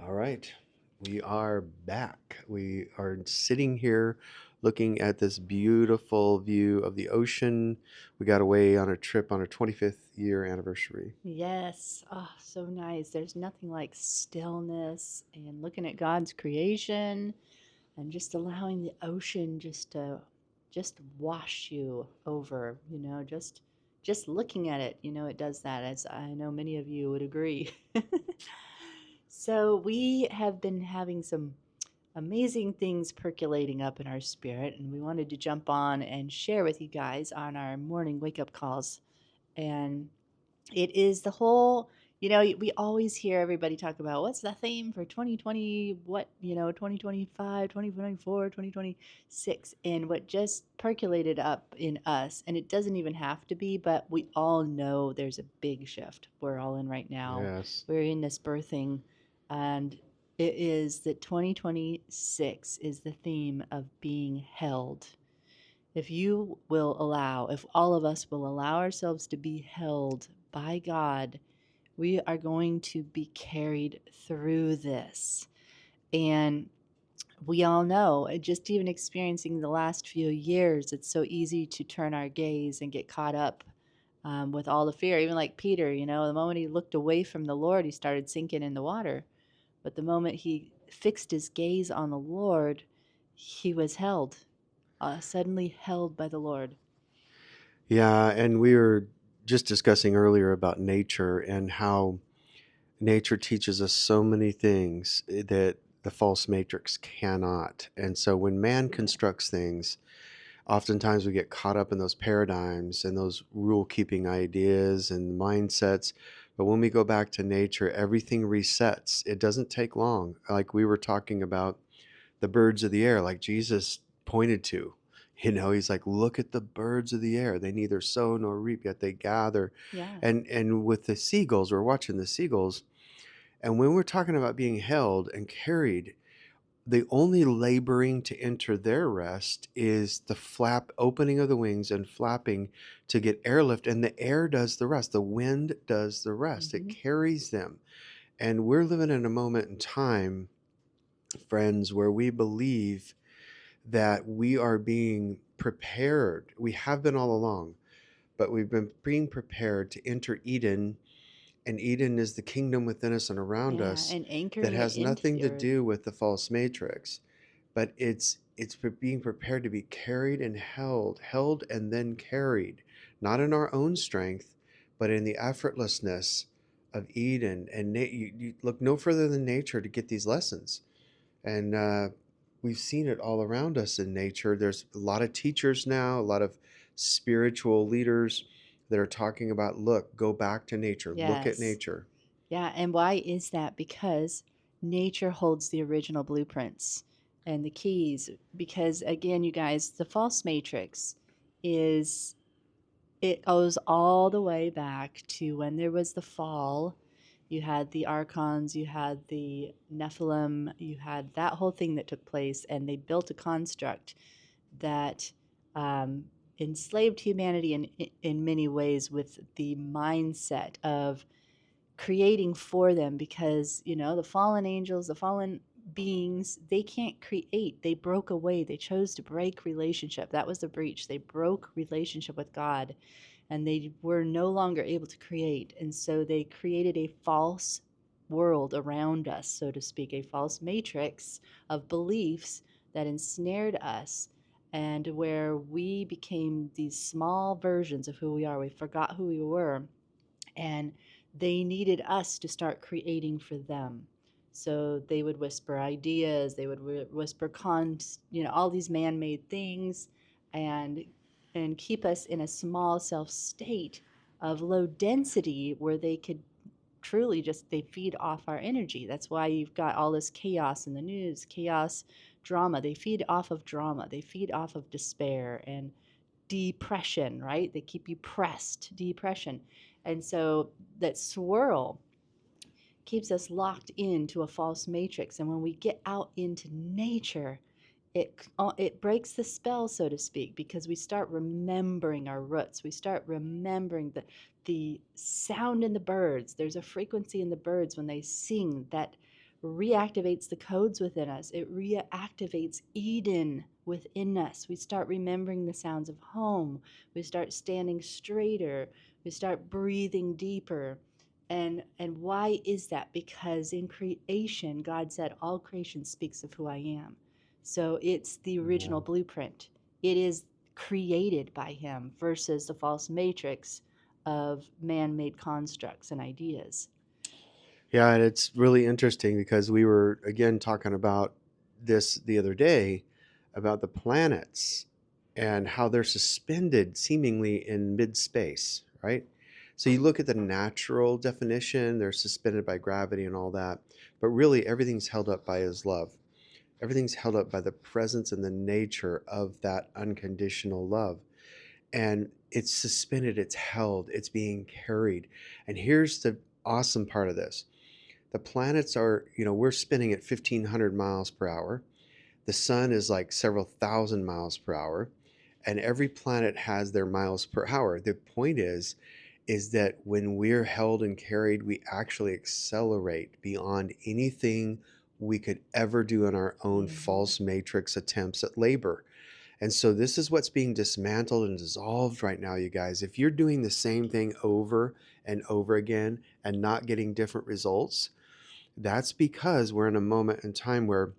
All right, we are back. We are sitting here looking at this beautiful view of the ocean. We got away on a trip on our 25th year anniversary. Yes. Oh, so nice. There's nothing like stillness and looking at God's creation and just allowing the ocean just wash you over, just looking at it, it does that, as I know many of you would agree. So we have been having some amazing things percolating up in our spirit, and we wanted to jump on and share with you guys on our morning wake up calls. And it is the whole, we always hear everybody talk about what's the theme for 2020, 2025, 2024, 2026, and what just percolated up in us. And it doesn't even have to be, but we all know there's a big shift we're all in right now. Yes. We're in this birthing, and it is that 2026 is the theme of being held. If all of us will allow ourselves to be held by God, we are going to be carried through this. And we all know, just even experiencing the last few years, it's so easy to turn our gaze and get caught up with all the fear. Even like Peter, the moment he looked away from the Lord, he started sinking in the water. But the moment he fixed his gaze on the Lord, he was held, suddenly held by the Lord. Yeah, and we were just discussing earlier about nature and how nature teaches us so many things that the false matrix cannot. And so when man constructs things, oftentimes we get caught up in those paradigms and those rule keeping ideas and mindsets. But when we go back to nature, everything resets. It doesn't take long. Like we were talking about the birds of the air, like Jesus pointed to. He's like, look at the birds of the air. They neither sow nor reap, yet they gather. Yeah. And with the seagulls, we're watching the seagulls. And when we're talking about being held and carried, the only laboring to enter their rest is the flap opening of the wings and flapping to get airlift, and the air does the rest. The wind does the rest. It Hmm. carries them. And we're living in a moment in time, friends, where we believe that we are being prepared. We have been all along, but we've been being prepared to enter Eden, and Eden is the kingdom within us and around Yeah, us and that anchoring it has into nothing the to earth. do with the false matrix, but it's for being prepared to be carried and held and then carried, not in our own strength, but in the effortlessness of Eden. And you look no further than nature to get these lessons. And we've seen it all around us in nature. There's a lot of teachers now, a lot of spiritual leaders that are talking about, look, go back to nature, look at Yes. nature. Yeah, and why is that? Because nature holds the original blueprints and the keys. Because again, you guys, the false matrix is it goes all the way back to when there was the fall. You had the archons, you had the Nephilim, you had that whole thing that took place, and they built a construct that um, enslaved humanity in many ways with the mindset of creating for them, because the fallen angels, the fallen beings, they can't create. They broke away. They chose to break relationship. That was the breach. They broke relationship with God, and they were no longer able to create, and so they created a false world around us, so to speak, a false matrix of beliefs that ensnared us, and where we became these small versions of who we are. We forgot who we were, and they needed us to start creating for them. So they would whisper ideas, they would whisper all these man-made things, and keep us in a small self state of low density where they could truly just they feed off our energy. That's why you've got all this chaos in the news, chaos, drama. They feed off of drama. They feed off of despair and depression, right? They keep you pressed, depression. And so that swirl keeps us locked into a false matrix. And when we get out into nature, it breaks the spell, so to speak, because we start remembering our roots. We start remembering the sound in the birds. There's a frequency in the birds when they sing that reactivates the codes within us. It reactivates Eden within us. We start remembering the sounds of home. We start standing straighter. We start breathing deeper. And why is that? Because in creation, God said, all creation speaks of who I am. So it's the Yeah. original blueprint. It is created by him versus the false matrix of man-made constructs and ideas. Yeah, and it's really interesting because we were again talking about this the other day about the planets and how they're suspended seemingly in mid-space, right? So you look at the natural definition, they're suspended by gravity and all that, but really everything's held up by his love. Everything's held up by the presence and the nature of that unconditional love. And it's suspended, it's held, it's being carried. And here's the awesome part of this: the planets are, we're spinning at 1,500 miles per hour. The sun is like several thousand miles per hour, and every planet has their miles per hour. The point is that when we're held and carried, we actually accelerate beyond anything we could ever do in our own Mm-hmm. false matrix attempts at labor. And so this is what's being dismantled and dissolved right now, you guys. If you're doing the same thing over and over again and not getting different results, that's because we're in a moment in time where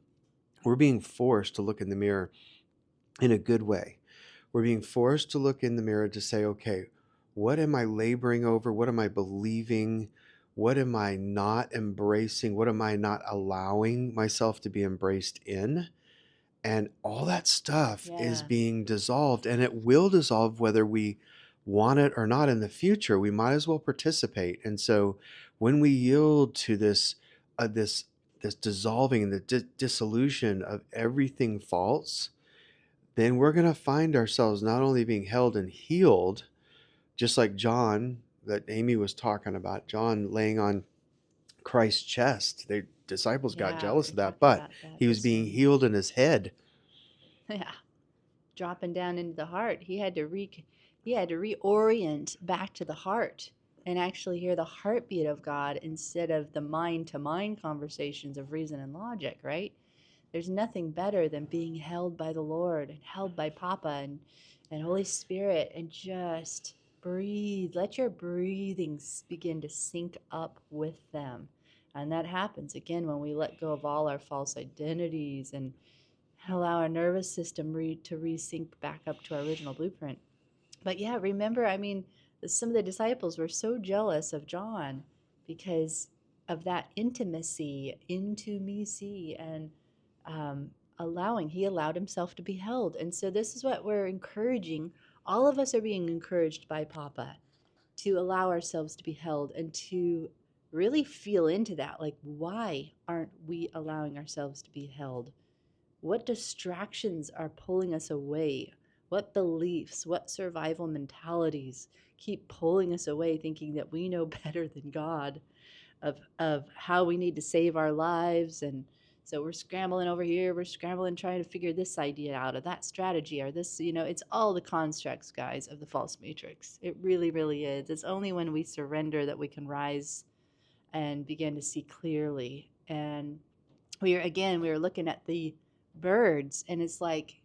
we're being forced to look in the mirror in a good way. We're being forced to look in the mirror to say, okay, what am I laboring over? What am I believing? What am I not embracing? What am I not allowing myself to be embraced in? And all that stuff is Yeah. being dissolved, and it will dissolve whether we want it or not in the future. We might as well participate. And so when we yield to this dissolving and the dissolution of everything false, then we're going to find ourselves not only being held and healed, just like John that Amy was talking about, John laying on Christ's chest. The disciples got Yeah, jealous we of that, talked but about that he was this being morning. healed in his head. Yeah, dropping down into the heart. He had to reorient back to the heart and actually hear the heartbeat of God instead of the mind to mind conversations of reason and logic, right? There's nothing better than being held by the Lord and held by Papa and Holy Spirit and just breathe. Let your breathings begin to sync up with them. And that happens again when we let go of all our false identities and allow our nervous system to resync back up to our original blueprint. But yeah, remember, I mean, some of the disciples were so jealous of John because of that intimacy, into me see, and um, he allowed himself to be held. And so this is what we're encouraging. All of us are being encouraged by Papa to allow ourselves to be held and to really feel into that. Like, why aren't we allowing ourselves to be held? What distractions are pulling us away? What beliefs, what survival mentalities keep pulling us away, thinking that we know better than God of how we need to save our lives? And so we're scrambling over here, we're scrambling trying to figure this idea out or that strategy or this, it's all the constructs, guys, of the false matrix. It really, really is. It's only when we surrender that we can rise and begin to see clearly. And we were looking at the birds, and it's like,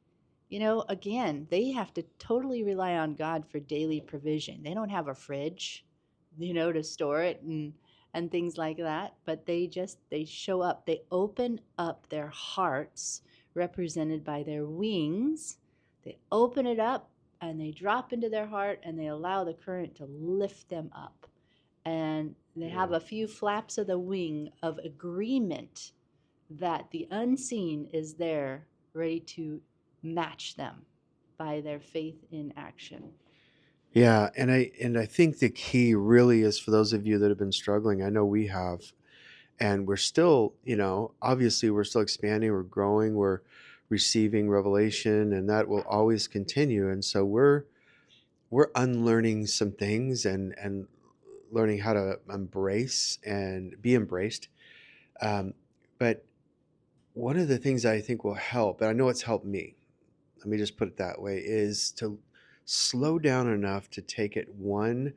again, they have to totally rely on God for daily provision. They don't have a fridge, to store it and things like that, but they show up. They open up their hearts, represented by their wings. They open it up and they drop into their heart and they allow the current to lift them up, and they have Yeah. a few flaps of the wing of agreement that the unseen is there ready to match them by their faith in action. Yeah, and I think the key really is for those of you that have been struggling. I know we have, and we're still, obviously we're still expanding, we're growing, we're receiving revelation, and that will always continue. And so we're unlearning some things and learning how to embrace and be embraced. Um, but one of the things I think will help, and I know it's helped me, let me just put it that way, is to slow down enough to take it one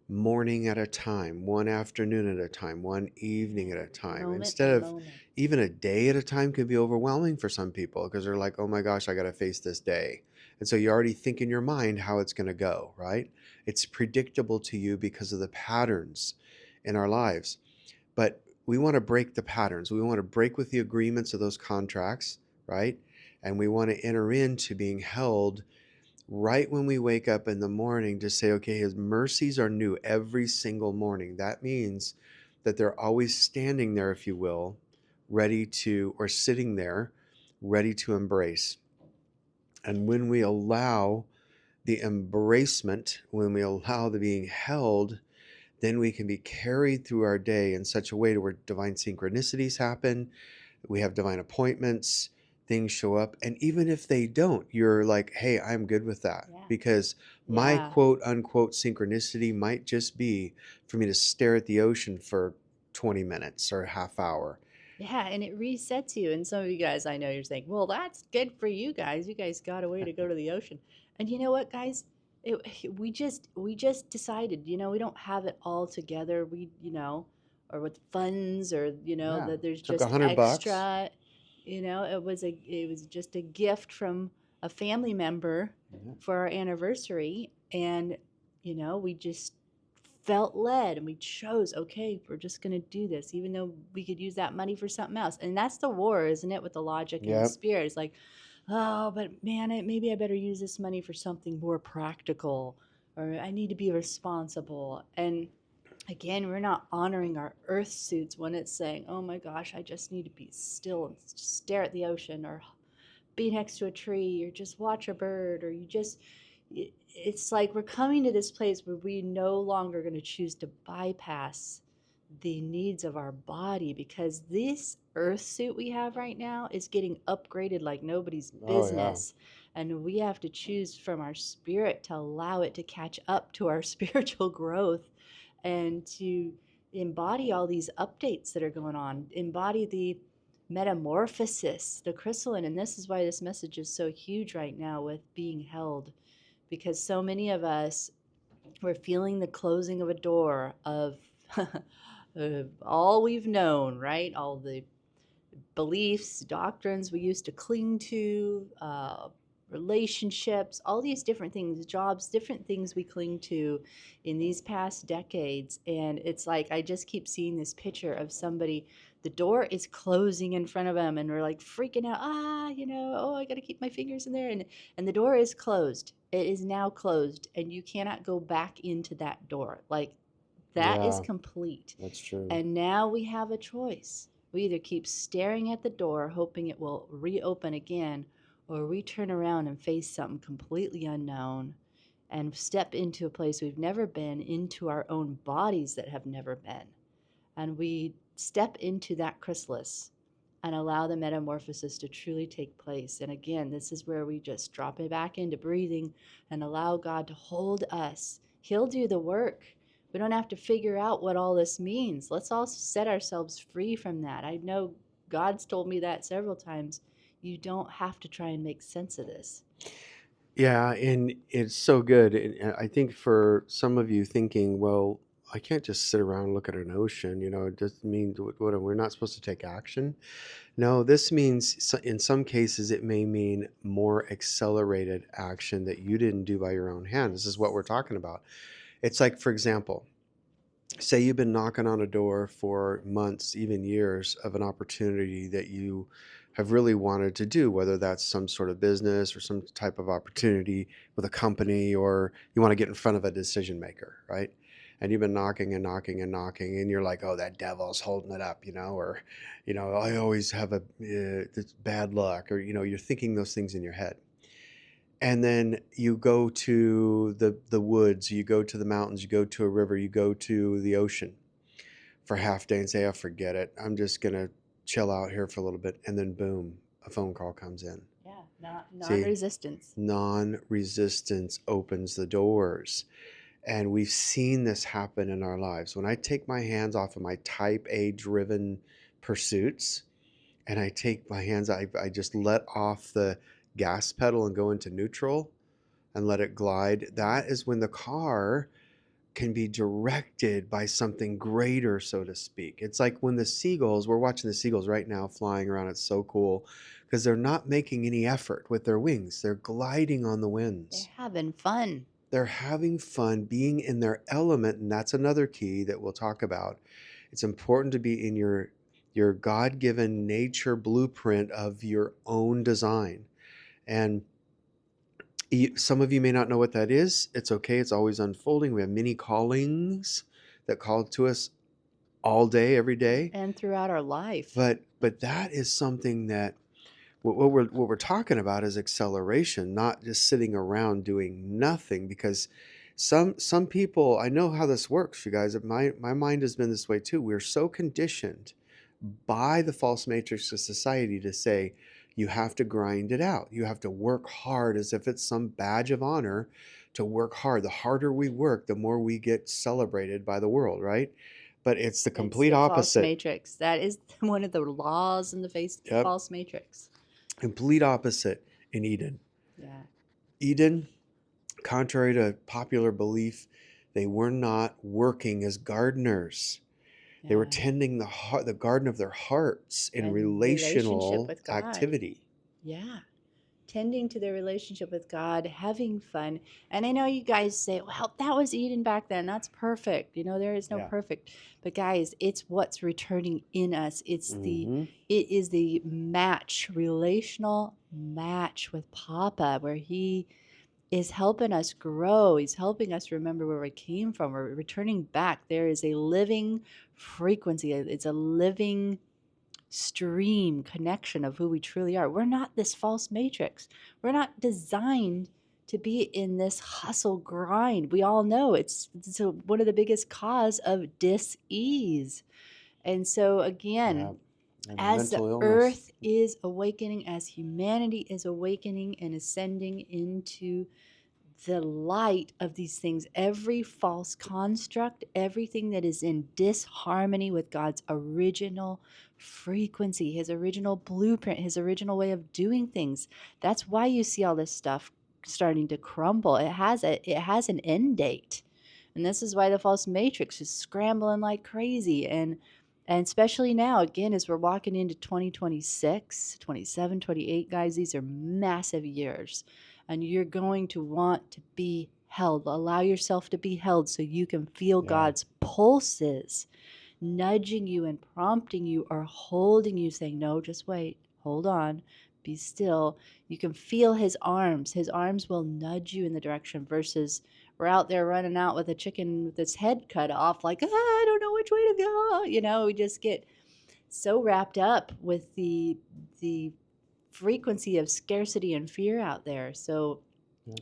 morning at a time, one afternoon at a time, one evening at a Yeah. time. Moment Instead by of moment. even a day at a time can be overwhelming for some people because they're like, oh my gosh, I got to face this day. And so you already think in your mind how it's going to go, right? It's predictable to you because of the patterns in our lives. But we want to break the patterns. We want to break with the agreements of those contracts, right? And we want to enter into being held right when we wake up in the morning to say, okay, his mercies are new every single morning. That means that they're always standing there, if you will, ready to, or sitting there, ready to embrace. And when we allow the embracement, when we allow the being held, then we can be carried through our day in such a way to where divine synchronicities happen, we have divine appointments, things show up. And even if they don't, you're like, hey, I'm good with that Yeah. because my Yeah. quote unquote synchronicity might just be for me to stare at the ocean for 20 minutes or a half hour. Yeah, and it resets you. And some of you guys, I know you're saying, "Well, that's good for you guys. You guys got a way to go to the ocean." And you know what, guys? It, we just decided, we don't have it all together. Or with funds, or Yeah. that there's Took a just hundred bucks. extra. It was just a gift from a family member Yeah. for our anniversary, and we just felt led and we chose, okay, we're just going to do this even though we could use that money for something else. And that's the war, isn't it, with the logic and the Yep. spirit? It's like, oh, but man, maybe I better use this money for something more practical, or I need to be responsible. And again, we're not honoring our earth suits when it's saying, oh my gosh, I just need to be still and stare at the ocean, or be next to a tree, or just watch a bird, or it's like we're coming to this place where we no longer going to choose to bypass the needs of our body, because this earth suit we have right now is getting upgraded like nobody's Oh, yeah. business, and we have to choose from our spirit to allow it to catch up to our spiritual growth, and to embody all these updates that are going on, embody the metamorphosis, the chrysaline. And this is why this message is so huge right now with being held, because so many of us, we're feeling the closing of a door of all we've known, right? All the beliefs, doctrines we used to cling to, relationships, all these different things, jobs, different things we cling to in these past decades. And it's like, I just keep seeing this picture of somebody, the door is closing in front of them, and we're like freaking out, oh, I got to keep my fingers in there. And the door is closed. It is now closed, and you cannot go back into that door. Like, that is Yeah, complete. that's true. And now we have a choice. We either keep staring at the door, hoping it will reopen again, or we turn around and face something completely unknown and step into a place we've never been, into our own bodies that have never been. And we step into that chrysalis and allow the metamorphosis to truly take place. And again, this is where we just drop it back into breathing and allow God to hold us. He'll do the work. We don't have to figure out what all this means. Let's all set ourselves free from that. I know God's told me that several times. You don't have to try and make sense of this. Yeah, and it's so good. And I think for some of you thinking, well, I can't just sit around and look at an ocean, it doesn't mean what we're not supposed to take action. No, this means in some cases it may mean more accelerated action that you didn't do by your own hand. This is what we're Yes. talking about. It's like, for example, say you've been knocking on a door for months, even years, of an opportunity that you have really wanted to do, whether that's some sort of business or some type of opportunity with a company, or you want to get in front of a decision maker, right? And you've been knocking and knocking and knocking, and you're like, oh, that devil's holding it up, or, I always have this bad luck, or, you're thinking those things in your head. And then you go to the woods, you go to the mountains, you go to a river, you go to the ocean for half day and say, oh, forget it, I'm just gonna chill out here for a little bit. And then boom, a phone call comes in. Yeah, not See, non-resistance. non-resistance opens the doors. And we've seen this happen in our lives. When I take my hands off of my type A driven pursuits, and I take my hands, I just let off the gas pedal and go into neutral and let it glide. That is when the car can be directed by something greater, so to speak. It's like when the seagulls, we're watching the seagulls right now flying around. It's so cool because they're not making any effort with their wings. They're gliding on the They're winds. having fun. They're having fun being in their element, and that's another key that we'll talk about. It's important to be in your God-given nature blueprint of your own design. And some of you may not know what that is. It's okay. It's always unfolding. We have many callings that call to us all day, every day. And throughout our life. But that is something that what we're talking about is acceleration, not just sitting around doing nothing. Because some people, I know how this works, you guys. My mind has been this way too. We're so conditioned by the false matrix of society to say you have to grind it out. You have to work hard as if it's some badge of honor to work hard. The harder we work, the more we get celebrated by the world, right? But it's the It's complete the false opposite. matrix. That is one of the laws in the Yep. false matrix. Complete opposite in Eden. Yeah. Eden, contrary to popular belief, they were not working as gardeners. They were Yeah. tending the garden of their hearts in And relationship relational with God. activity. Yeah. Tending to their relationship with God, having fun. And I know you guys say, well, that was Eden back then. That's perfect. You know, there is no Yeah. perfect. But guys, it's what's returning in us. Mm-hmm. It is the match, relational match with Papa, where he is helping us grow. He's helping us remember where we came from. We're returning back. There is a living frequency. It's a living stream connection of who we truly are. We're not this false matrix. We're not designed to be in this hustle grind. We all know it's one of the biggest cause of dis-ease. And so Yeah. again, And as the mental illness. earth is awakening, as humanity is awakening and ascending into the light of these things, every false construct, everything that is in disharmony with God's original frequency, his original blueprint, his original way of doing things. That's why you see all this stuff starting to crumble. It has an end date. And this is why the false matrix is scrambling like crazy. And especially now, again, as we're walking into 2026, 27, 28, guys, these are massive years, and you're going to want to be held. Allow yourself to be held so you can feel Yeah. God's pulses nudging you and prompting you or holding you, saying, no, just wait, hold on, be still. You can feel his arms. His arms will nudge you in the direction versus we're out there running out with a chicken with its head cut off, like, I don't know which way to go. We just get so wrapped up with the frequency of scarcity and fear out there. So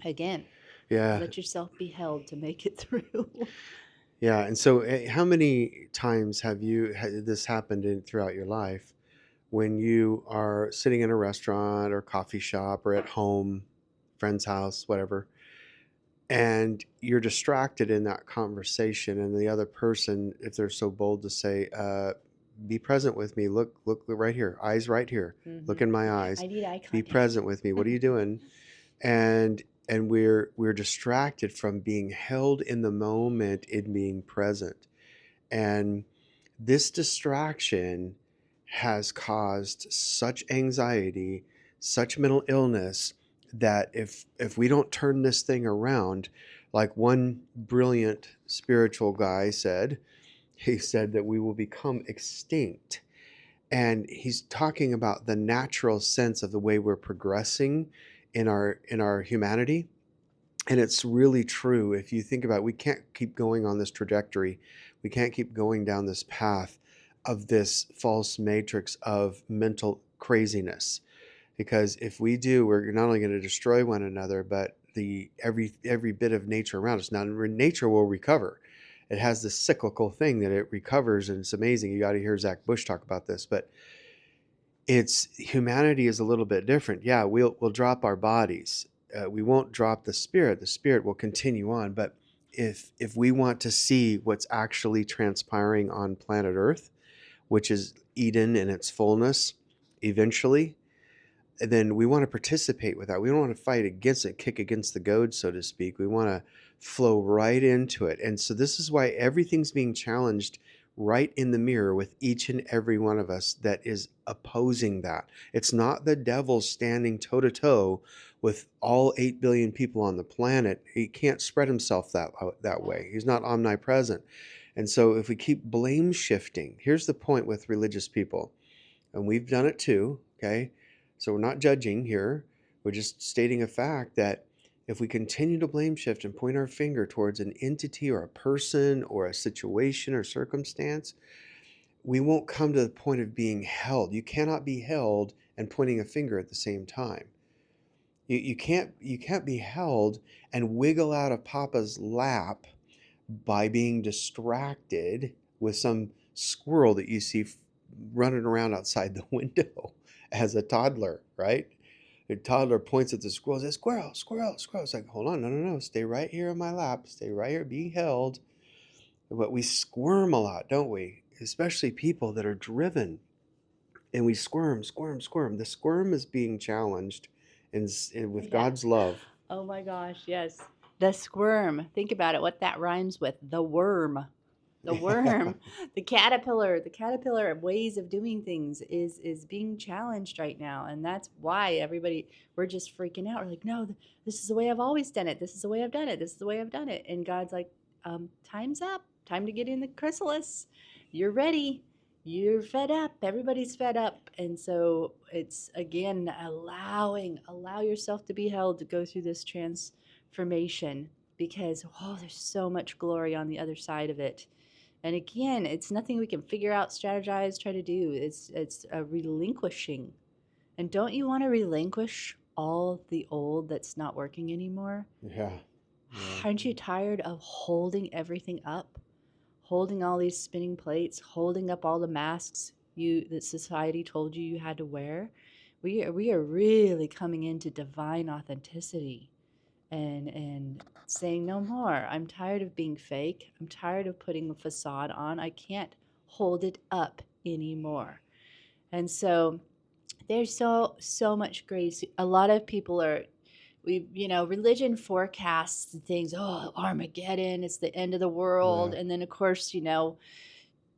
again, Yeah. let yourself be held to make it through. Yeah. And so, how many times have this happened throughout your life when you are sitting in a restaurant or coffee shop or at home, friend's house, whatever, and you're distracted in that conversation, and the other person, if they're so bold to say, be present with me, look right here, eyes right here, look in my eyes, I need eye be contact. present with me, what are you doing? And we're distracted from being held in the moment, in being present. And this distraction has caused such anxiety, such mental illness, that if we don't turn this thing around, like one brilliant spiritual guy said, he said that we will become extinct. And he's talking about the natural sense of the way we're progressing in our humanity. And it's really true. If you think about it, we can't keep going on this trajectory. We can't keep going down this path of this false matrix of mental craziness. Because if we do, we're not only going to destroy one another, but the every bit of nature around us. Now, nature will recover. It has this cyclical thing that it recovers, and it's amazing. You got to hear Zach Bush talk about this, but it's humanity is a little bit different. Yeah, we'll drop our bodies. We won't drop the spirit. The spirit will continue on. But if we want to see what's actually transpiring on planet Earth, which is Eden in its fullness, eventually, then we want to participate with that. We don't want to fight against it, kick against the goad, so to speak. We want to flow right into it. And so this is why everything's being challenged right in the mirror with each and every one of us that is opposing that. It's not the devil standing toe to toe with all 8 billion people on the planet. He can't spread himself that way. He's not omnipresent. And so if we keep blame shifting, here's the point with religious people, and we've done it too, okay? So we're not judging here. We're just stating a fact that if we continue to blame shift and point our finger towards an entity or a person or a situation or circumstance, we won't come to the point of being held. You cannot be held and pointing a finger at the same time. You can't be held and wiggle out of Papa's lap by being distracted with some squirrel that you see running around outside the window as a toddler, right? The toddler points at the squirrel and says, "Squirrel, squirrel, squirrel." It's like, hold on, no, no, no, stay right here on my lap, stay right here, be held. But we squirm a lot, don't we? Especially people that are driven, and we squirm, squirm, squirm. The squirm is being challenged, and with Yeah. God's love. Oh my gosh, yes. The squirm. Think about it, what that rhymes with. The worm. The Yeah, worm, the caterpillar of ways of doing things is being challenged right now, and that's why everybody, we're just freaking out. We're like, no, this is the way I've always done it. This is the way I've done it. This is the way I've done it. And God's like, time's up. Time to get in the chrysalis. You're ready. You're fed up. Everybody's fed up, and so it's again allow yourself to be held to go through this transformation because there's so much glory on the other side of it. And again, it's nothing we can figure out, strategize, try to do. It's a relinquishing. And don't you want to relinquish all the old that's not working anymore? yeah, yeah. Aren't you tired of holding everything up? Holding all these spinning plates, holding up all the masks that society told you had to wear? We are really coming into divine authenticity and saying no more. I'm tired of being fake. I'm tired of putting a facade on. I can't hold it up anymore. And so there's so much grace. A lot of people are religion forecasts things, oh, Armageddon, it's the end of the world. Yeah. And then of course,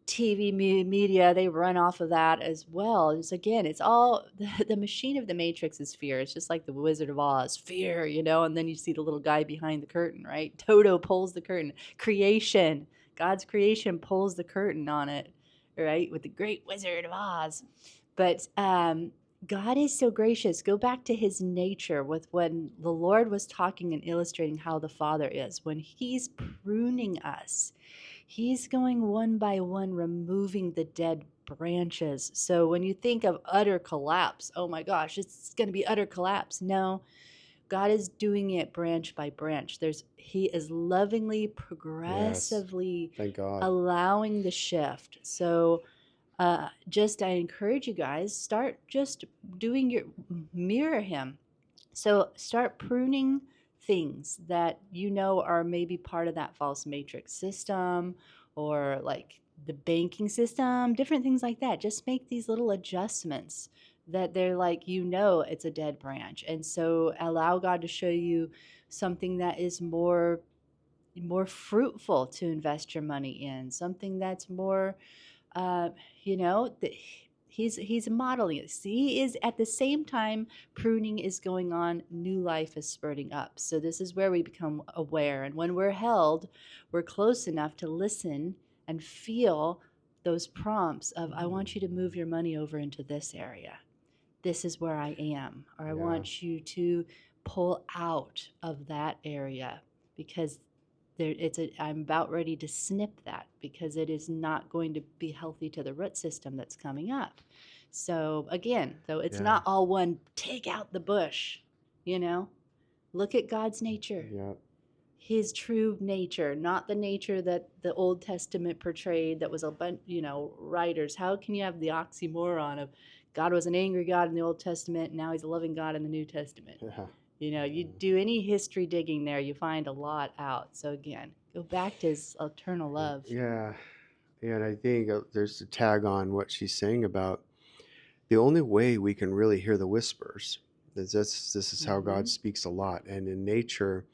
TV media, they run off of that as well. It's again, it's all the machine of the Matrix is fear. It's just like the Wizard of Oz, fear, and then you see the little guy behind the curtain, right? Toto pulls the curtain. Creation, God's creation pulls the curtain on it, right? With the great Wizard of Oz. But God is so gracious. Go back to his nature with when the Lord was talking and illustrating how the Father is. When he's pruning us, he's going one by one, removing the dead branches. So when you think of utter collapse, oh my gosh, it's going to be utter collapse. No, God is doing it branch by branch. He is lovingly, Yes. progressively Thank God. allowing the shift. So just I encourage you guys, start just doing your mirror him. So start pruning things that are maybe part of that false matrix system, or like the banking system, different things like that. Just make these little adjustments that they're like, it's a dead branch. And so allow God to show you something that is more fruitful to invest your money in, something that's more uh, that he's modeling it. He is at the same time pruning is going on, new life is spurting up. So this is where we become aware, and when we're held, we're close enough to listen and feel those prompts of, I want you to move your money over into this area. This is where I am, or I Yeah. want you to pull out of that area because I'm about ready to snip that because it is not going to be healthy to the root system that's coming up. So again, though it's Yeah. not all one, take out the bush, you know, look at God's nature, Yeah. his true nature, not the nature that the Old Testament portrayed that was a bunch, writers. How can you have the oxymoron of God was an angry God in the Old Testament, and now he's a loving God in the New Testament? Yeah. You do any history digging there, you find a lot out. So again, go back to his eternal love. Yeah. Yeah. And I think there's a tag on what she's saying about the only way we can really hear the whispers is this is how God Mm-hmm. speaks a lot. And in nature,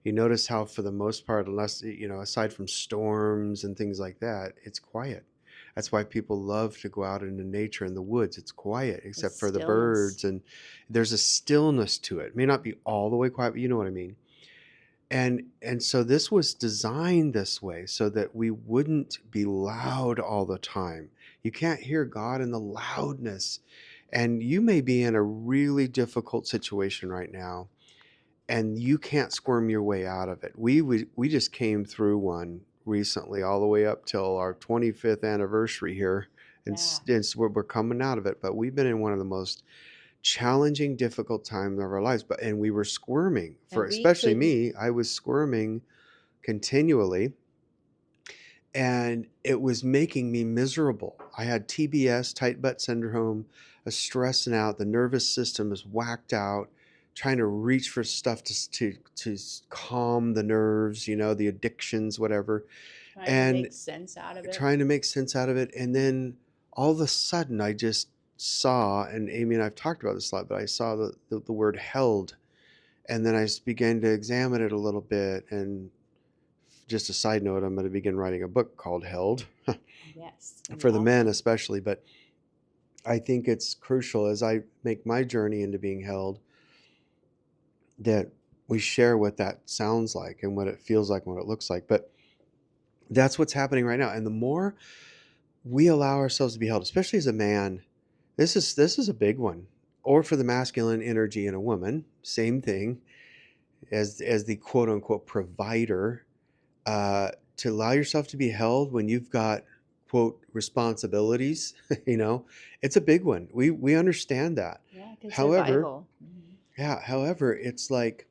you notice how for the most part, unless, aside from storms and things like that, it's quiet. That's why people love to go out into nature in the woods. It's quiet The except for the stillness. birds, and there's a stillness to it. It may not be all the way quiet, but you know what I mean. And so this was designed this way so that we wouldn't be loud all the time. You can't hear God in the loudness. And you may be in a really difficult situation right now, and you can't squirm your way out of it. We just came through one recently, all the way up till our 25th anniversary here, and, Yeah. we're coming out of it. But we've been in one of the most challenging, difficult times of our lives. And we were squirming, for And we especially couldn't. me. I was squirming continually, and it was making me miserable. I had TBS, tight butt syndrome, a stressing out. The nervous system is whacked out, trying to reach for stuff to calm the nerves, the addictions, whatever, Trying to and make sense out of it. trying to make sense out of it. And then all of a sudden, I just saw, and Amy and I've talked about this a lot, but I saw the word held. And then I began to examine it a little bit. And just a side note, I'm going to begin writing a book called Held, Yes, and for the men awesome. especially. But I think it's crucial as I make my journey into being held that we share what that sounds like and what it feels like and what it looks like. But that's what's happening right now. And the more we allow ourselves to be held, especially as a man, this is a big one. Or for the masculine energy in a woman, same thing as the quote unquote provider, to allow yourself to be held when you've got quote responsibilities. It's a big one. We understand that. Yeah, because However, survival. Mhm. however, it's like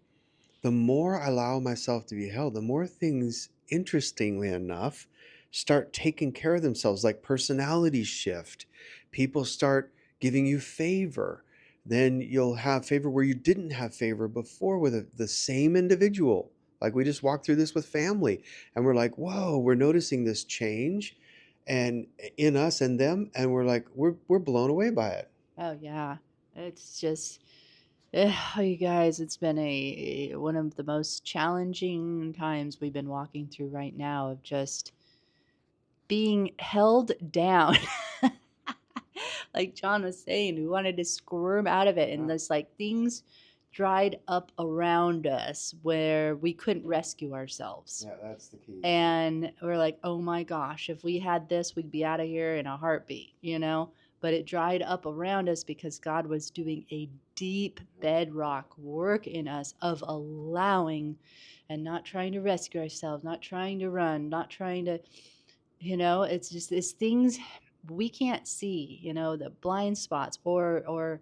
the more I allow myself to be held, the more things, interestingly enough, start taking care of themselves, like personalities shift. People start giving you favor. Then you'll have favor where you didn't have favor before with the same individual. Like we just walked through this with family, and we're like, whoa, we're noticing this change and in us and them, and we're like, we're blown away by it. Oh yeah, it's just, oh, you guys, it's been a one of the most challenging times we've been walking through right now of just being held down. Like John was saying, we wanted to squirm out of it, and Yeah, there's like things dried up around us where we couldn't rescue ourselves. yeah, that's the key. And we're like, oh my gosh, if we had this, we'd be out of here in a heartbeat, you know? But it dried up around us because God was doing a deep bedrock work in us of allowing and not trying to rescue ourselves, not trying to run, not trying to, it's just these things we can't see, the blind spots, or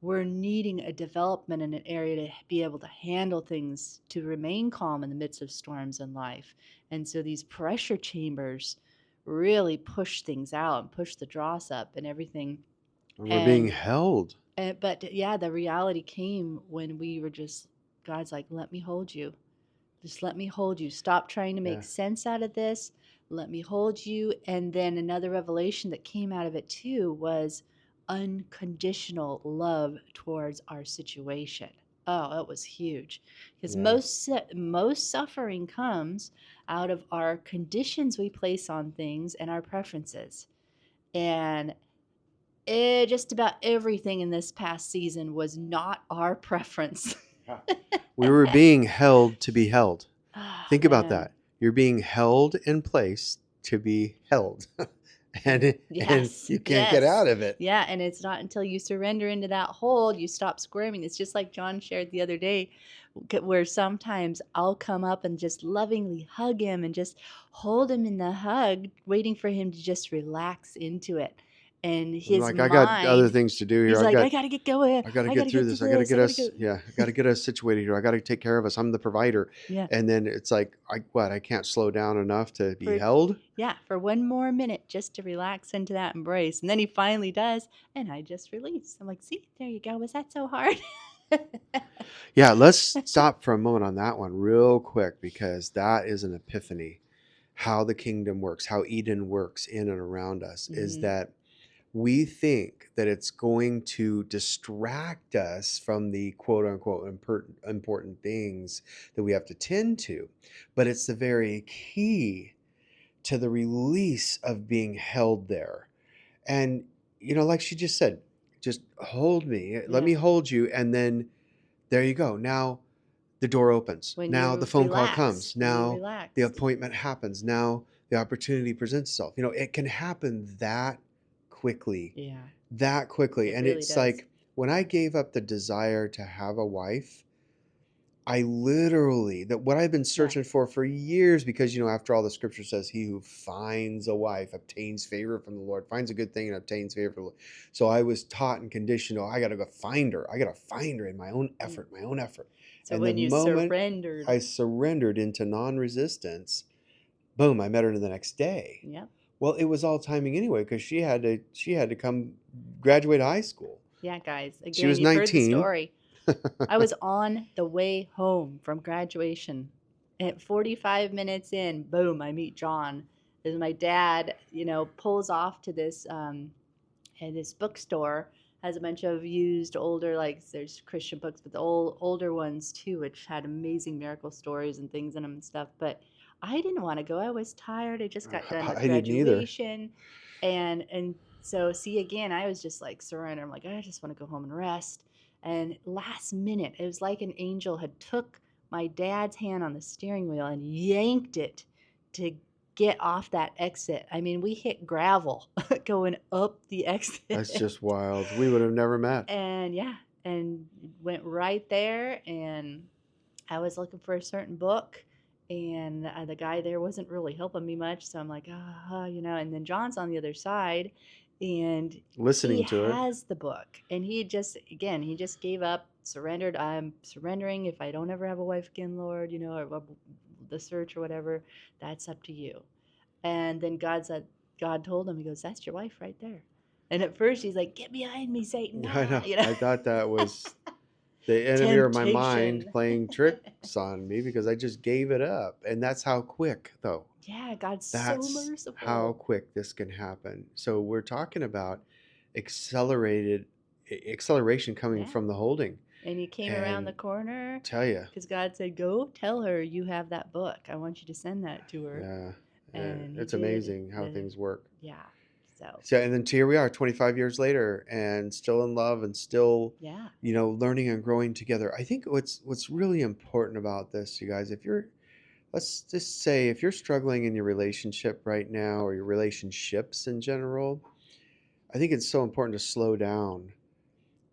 we're needing a development in an area to be able to handle things, to remain calm in the midst of storms in life. And so these pressure chambers really push things out and push the dross up and everything. And we're being And, held. but yeah, the reality came when we were just, God's like, let me hold you. Just let me hold you. Stop trying to Yeah. make sense out of this. Let me hold you. And then another revelation that came out of it too was unconditional love towards our situation. Oh, it was huge. Because Yeah. most suffering comes out of our conditions we place on things and our preferences. And just about everything in this past season was not our preference. Yeah. We were being held to be held. Ah, Think about man. that. You're being held in place to be held. and Yes, you can't get yes. out of it. Yeah, and it's not until you surrender into that hold you stop squirming. It's just like John shared the other day, where sometimes I'll come up and just lovingly hug him and just hold him in the hug, waiting for him to just relax into it. And I'm his like, I got other mind, things to do here. he's like, I gotta get going. I got to I get gotta through get to this. I got to this. get I gotta go. us, yeah, I got to get us situated here. I got to take care of us. I'm the provider. Yeah. And then it's like, I can't slow down enough to be For held. yeah, for one more minute just to relax into that embrace. And then he finally does, and I just release. I'm like, see, there you go. Was that so hard? Yeah, let's stop for a moment on that one real quick, because that is an epiphany. How the kingdom works, how Eden works in and around us, is Hmm. that we think that it's going to distract us from the quote unquote important things that we have to tend to. But it's the very key to the release of being held there. And, like she just said, just hold me, let Yeah. me hold you. And then there you go. Now the door opens. When Now the you phone call relax, comes. when you Now the relaxed. appointment happens. Now the opportunity presents itself. It can happen that quickly, Yeah, that quickly. it And really it's does. like when I gave up the desire to have a wife, I literally, that what I've been Yeah. searching for years, because after all, the scripture says, "He who finds a wife obtains favor from the Lord, finds a good thing and obtains favor from the Lord." So I was taught and conditioned, "Oh, I got to go find her. I got to find her in my own Mm. effort, my own effort." So And the when you moment surrendered, I surrendered into non-resistance, boom, I met her the next day. yep. Well, it was all timing anyway, because she had to come graduate high school. Yeah, guys. She Again, was you've heard the 19. story. I was on the way home from graduation. At 45 minutes in, boom, I meet John. As my dad, pulls off to this bookstore, has a bunch of used older, like there's Christian books, but the older ones too, which had amazing miracle stories and things in them and stuff. But I didn't want to go. I was tired. I just got done with I didn't either. graduation, and so see again, I was just like surrender. I'm like, I just want to go home and rest. And last minute, it was like an angel had took my dad's hand on the steering wheel and yanked it to get off that exit. I mean, we hit gravel going up the That's exit. just wild. We would have never met. And yeah, and went right there. And I was looking for a certain book, and the guy there wasn't really helping me much. So I'm like, and then John's on the other side, and he Listening to it. has the book, and he just gave up, surrendered. I'm surrendering. If I don't ever have a wife again, Lord, or the search or whatever, that's up to you. And then God told him, he goes, "That's your wife right there." And at first he's like, "Get behind me, Satan!" I Nah, know. I thought that was the enemy of my mind temptation. playing tricks on me because I just gave it up. And that's how quick, though. Yeah, God's so That's how merciful. quick this can happen. So we're talking about accelerated acceleration coming Yeah. from the holding. And he came around the And corner tell you, because God said, "Go tell her you have that book. I want you to send that to her." yeah, And he it's did. amazing how things work. Yeah. So, So, and then here we are 25 years later and still in love and still, yeah. learning and growing together. I think what's really important about this, you guys, let's just say if you're struggling in your relationship right now or your relationships in general, I think it's so important to slow down,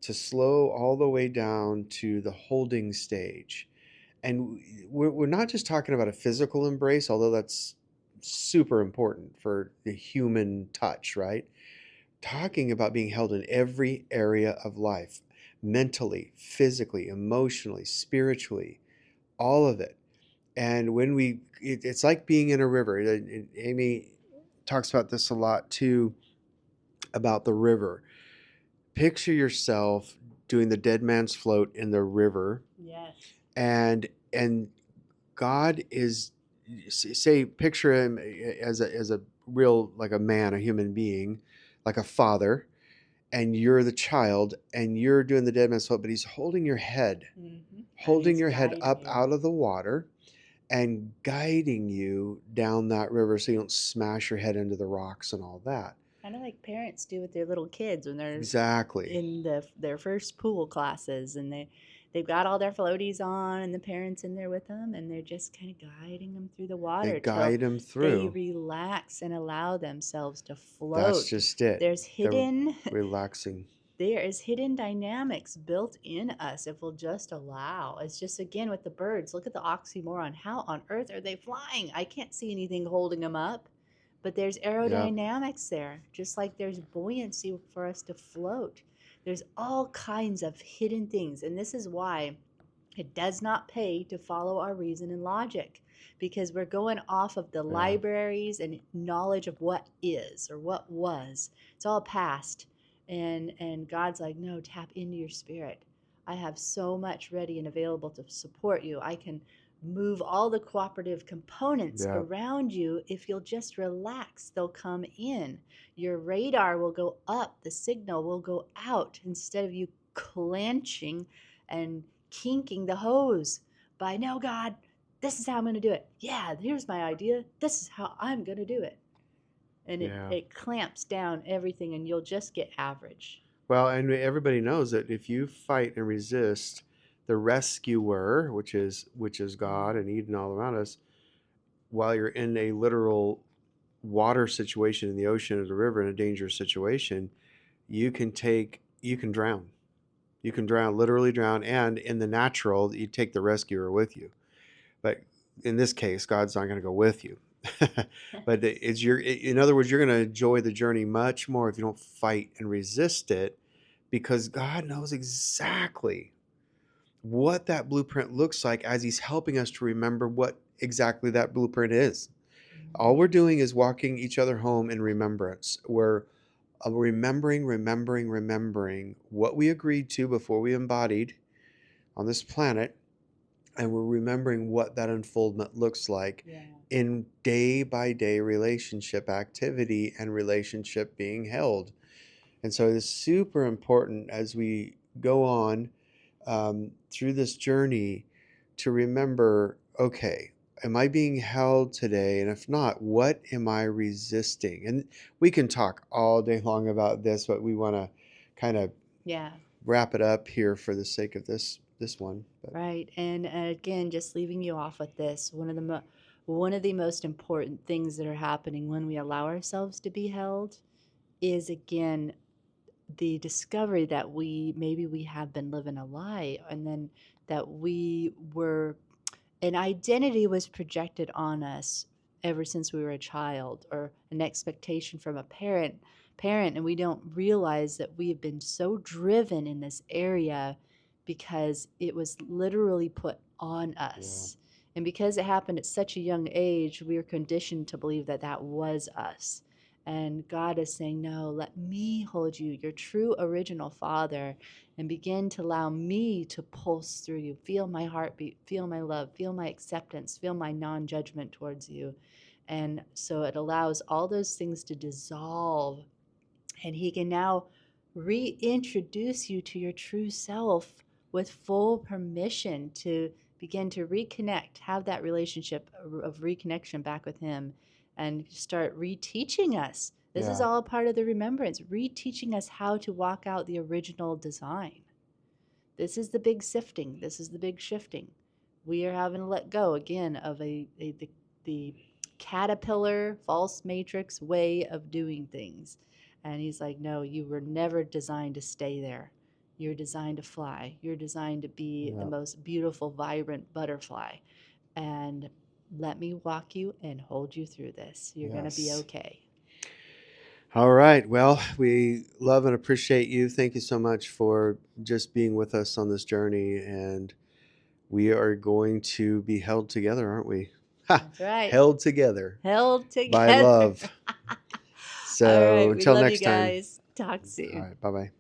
to slow all the way down to the holding stage. And we're not just talking about a physical embrace, although that's super important for the human touch, right? Talking about being held in every area of life, mentally, physically, emotionally, spiritually, all of it. And it's like being in a river. Amy talks about this a lot too, about the river. Picture yourself doing the dead man's float in the river, Yes. and God is, say, picture him as a real, like a man, a human being, like a father, and you're the child, and you're doing the dead man's float, but he's And holding he's your head guiding up you. out of the water and guiding you down that river so you don't smash your head into the rocks and all that. Kind of like parents do with their little kids when they're Exactly. in their first pool classes, and they've got all their floaties on, and the parents in there with them, and they're just kind of guiding them through the They water till guide them they through. relax and allow themselves to That's float. just it. There's The hidden relaxing. there is hidden dynamics built in us if we'll just allow. It's just again with the birds. Look at the oxymoron. How on earth are they flying? I can't see anything holding them up. But there's Yeah. aerodynamics there, just like there's buoyancy for us to float. There's all kinds of hidden things. And this is why it does not pay to follow our reason and logic, because we're going off of the Yeah. libraries and knowledge of what is or what was. It's all past. And God's like, "No, tap into your spirit. I have so much ready and available to support you. I can move all the cooperative components Yeah. around you. If you'll just relax, they'll come in. Your radar will go up, the signal will go out instead of you clenching and kinking the hose by, no, God, this is how I'm going to do it. Yeah, here's my idea. This is how I'm going to do it. And Yeah. it clamps down everything, and you'll just get average. Well, and everybody knows that if you fight and resist the rescuer, which is God and Eden all around us, while you're in a literal water situation in the ocean or the river in a dangerous situation, you can drown. You can drown, literally drown, and in the natural, you take the rescuer with you. But in this case, God's not going to go with you. But in other words, you're going to enjoy the journey much more if you don't fight and resist it, because God knows exactly what that blueprint looks like as He's helping us to remember what exactly that blueprint is. All we're doing is walking each other home in remembrance. We're remembering what we agreed to before we embodied on this planet, and we're remembering what that unfoldment looks like Yeah. in day by day relationship activity and relationship being held. And so it's super important as we go on through this journey to remember, okay, am I being held today? And if not, what am I resisting? And we can talk all day long about this, but we want to kind of Yeah. wrap it up here for the sake of this one. But Right. And again, just leaving you off with this, one of the most important things that are happening when we allow ourselves to be held is, again, the discovery that we have been living a lie, and then that we were an identity was projected on us ever since we were a child, or an expectation from a parent, and we don't realize that we have been so driven in this area because it was literally put on yeah, us. And because it happened at such a young age, we are conditioned to believe that that was us. And God is saying, no, let me hold you, your true original father, and begin to allow me to pulse through you. Feel my heartbeat, feel my love, feel my acceptance, feel my non judgment towards you. And so it allows all those things to dissolve, and He can now reintroduce you to your true self with full permission to begin to reconnect, have that relationship of reconnection back with Him, and start reteaching us. This is yeah, all a part of the remembrance, reteaching us how to walk out the original design. This is the big sifting. This is the big shifting. We are having to let go again of the caterpillar false matrix way of doing things. And He's like, no, you were never designed to stay there. You're designed to fly. You're designed to be the yeah, most beautiful, vibrant butterfly. And let me walk you and hold you through this. You're going to be yes. okay. All right. Well, we love and appreciate you. Thank you so much for just being with us on this journey. And we are going to be held together, aren't we? Ha! That's right. Held together Held by together. love. All So right. We until love you next time. guys. Talk All soon. right. Bye bye.